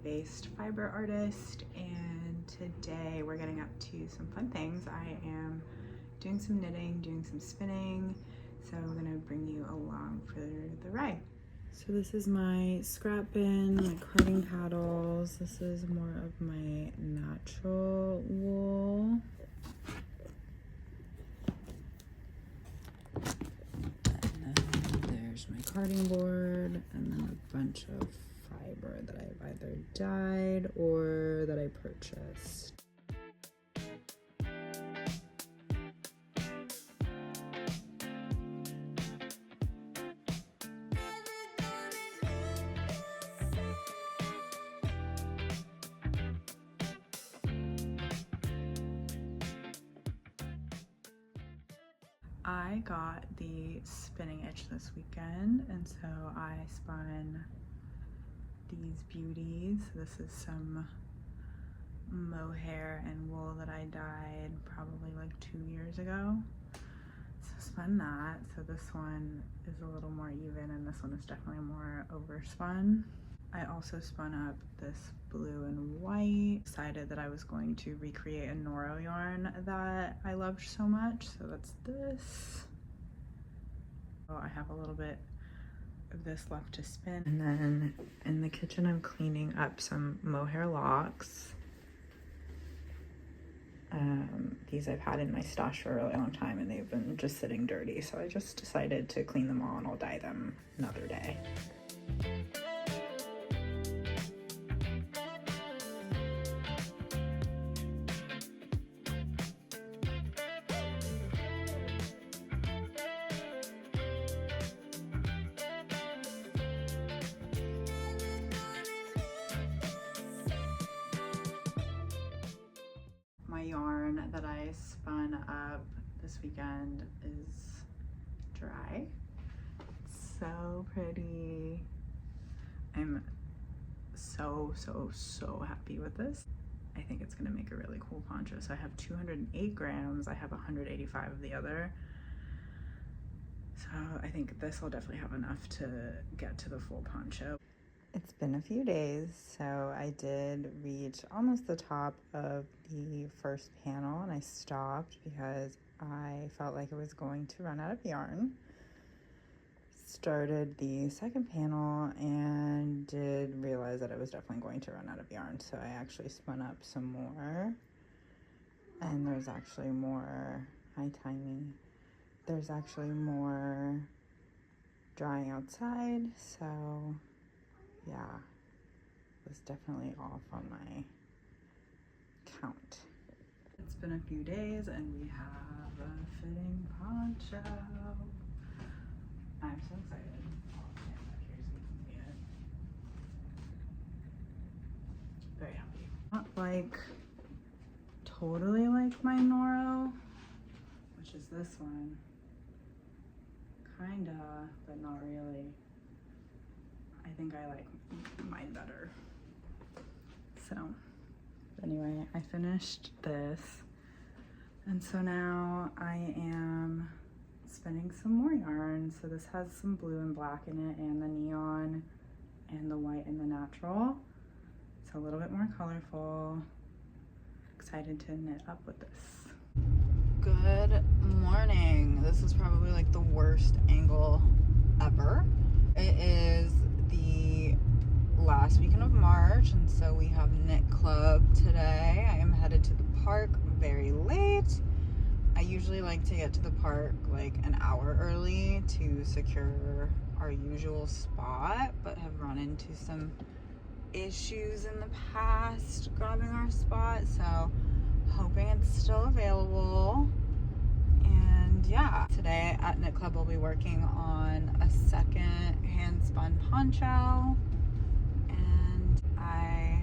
based fiber artist, and today we're getting up to some fun things. I am doing some knitting, doing some spinning, so I'm gonna bring you along for the ride. So this is my scrap bin, my carding paddles. This is more of my natural wool. And then there's my carding board, and then a bunch of fiber that I've either dyed or that I purchased. I got the spinning itch this weekend, and so I spun these beauties. This is some mohair and wool that I dyed probably like 2 years ago. So spun that. So this one is a little more even, and this one is definitely more overspun. I also spun up this blue and white. Decided that I was going to recreate a Noro yarn that I loved so much, so that's this. Oh, I have a little bit of this left to spin. And then in the kitchen I'm cleaning up some mohair locks. These I've had in my stash for a really long time and they've been just sitting dirty, so I just decided to clean them all and I'll dye them another day. My yarn that I spun up this weekend is dry. It's so pretty. I'm so happy with this. I think it's gonna make a really cool poncho. So I have 208 grams. I have 185 of the other. So I think this will definitely have enough to get to the full poncho. It's been a few days, so I did reach almost the top of the first panel and I stopped because I felt like I was going to run out of yarn. Started the second panel and did realize that I was definitely going to run out of yarn, so I actually spun up some more. And there's actually more, hi Tiny, there's actually more drying outside, so yeah, it was definitely off on my count. It's been a few days and we have a fitting poncho. I'm so excited. I'll stand back here so you can see it. Very happy. Not like totally like my Noro, which is this one. Kinda, but not really. I think I like mine better. So anyway, I finished this, and so now I am spinning some more yarn. So this has some blue and black in it, and the neon and the white and the natural. It's a little bit more colorful. Excited to knit up with this. Good morning. This is probably like the worst angle ever. It is the last weekend of March, and so we have knit club today. I am headed to the park very late. I usually like to get to the park like an hour early to secure our usual spot, but have run into some issues in the past grabbing our spot, so hoping it's still available. And yeah, today at Knit Club we'll be working on a second hand spun poncho, and I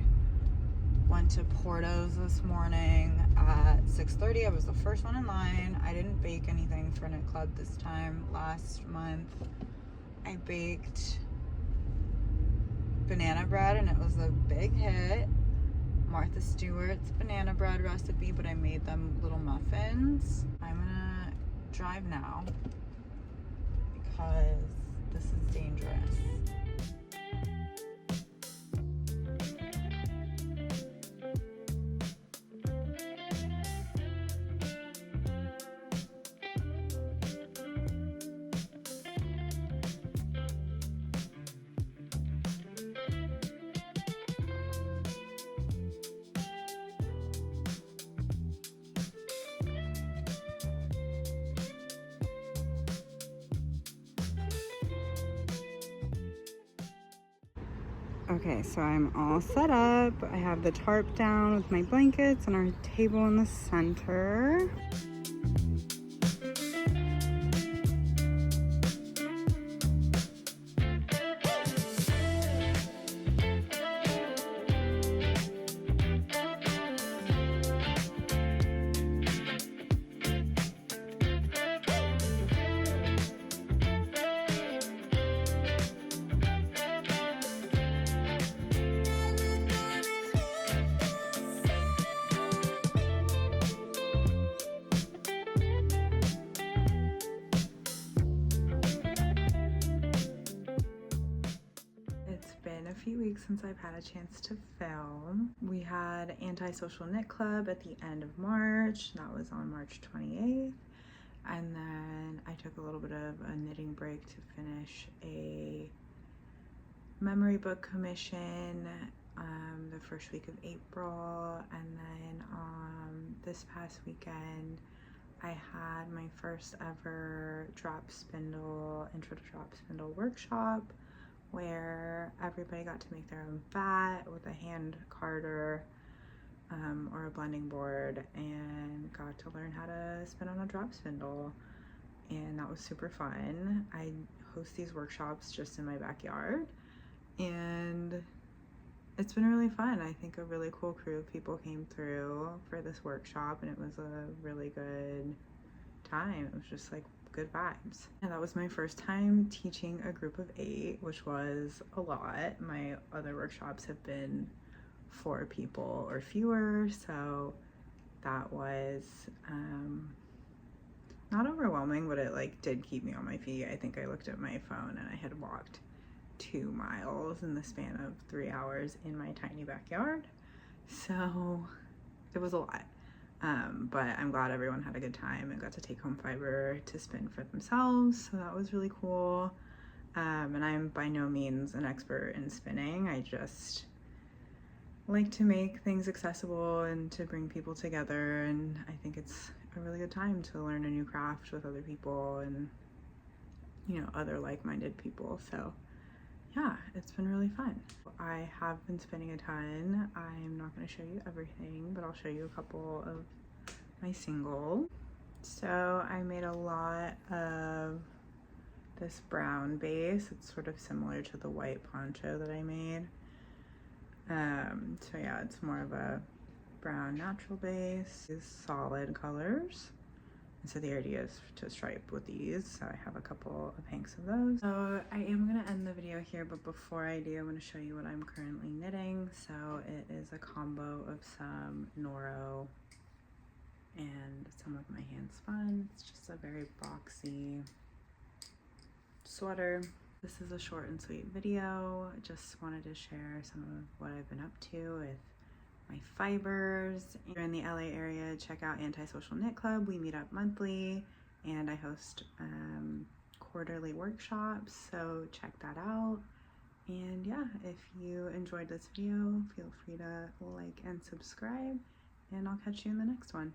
went to Porto's this morning at 6:30. I was the first one in line. I didn't bake anything for Knit Club this time. Last month I baked banana bread and it was a big hit. Martha Stewart's banana bread recipe, but I made them little muffins. I'm gonna drive now because this is dangerous. Okay, so I'm all set up. I have the tarp down with my blankets and our table in the center. It's been a few weeks since I've had a chance to film. We had Anti-Social Knit Club at the end of March. That was on March 28th. And then I took a little bit of a knitting break to finish a memory book commission the first week of April. And then this past weekend, I had my first ever intro to drop spindle workshop, where everybody got to make their own bat with a hand carder or a blending board, and got to learn how to spin on a drop spindle, and that was super fun. I host these workshops just in my backyard, and it's been really fun. I think a really cool crew of people came through for this workshop, and it was a really good time. It was just like good vibes. And that was my first time teaching a group of 8, which was a lot. My other workshops have been 4 people or fewer, so that was not overwhelming, but it like did keep me on my feet. I think I looked at my phone and I had walked 2 miles in the span of 3 hours in my tiny backyard, so it was a lot. But I'm glad everyone had a good time and got to take home fiber to spin for themselves, so that was really cool. And I'm by no means an expert in spinning. I just like to make things accessible and to bring people together, and I think it's a really good time to learn a new craft with other people and, you know, other like-minded people. So yeah, it's been really fun. I have been spinning a ton. I'm not going to show you everything, but I'll show you a couple of my singles. So I made a lot of this brown base. It's sort of similar to the white poncho that I made. So yeah, it's more of a brown natural base. These solid colors. So the idea is to stripe with these, so I have a couple of hanks of those. So I am going to end the video here, but before I do, I'm going to show you what I'm currently knitting. So it is a combo of some Noro and some of my hand spun. It's just a very boxy sweater. This is a short and sweet video. Just wanted to share some of what I've been up to with my fibers. If you're in the LA area, check out Anti-Social Knit Club. We meet up monthly, and I host quarterly workshops, so check that out. And yeah, if you enjoyed this video, feel free to like and subscribe, and I'll catch you in the next one.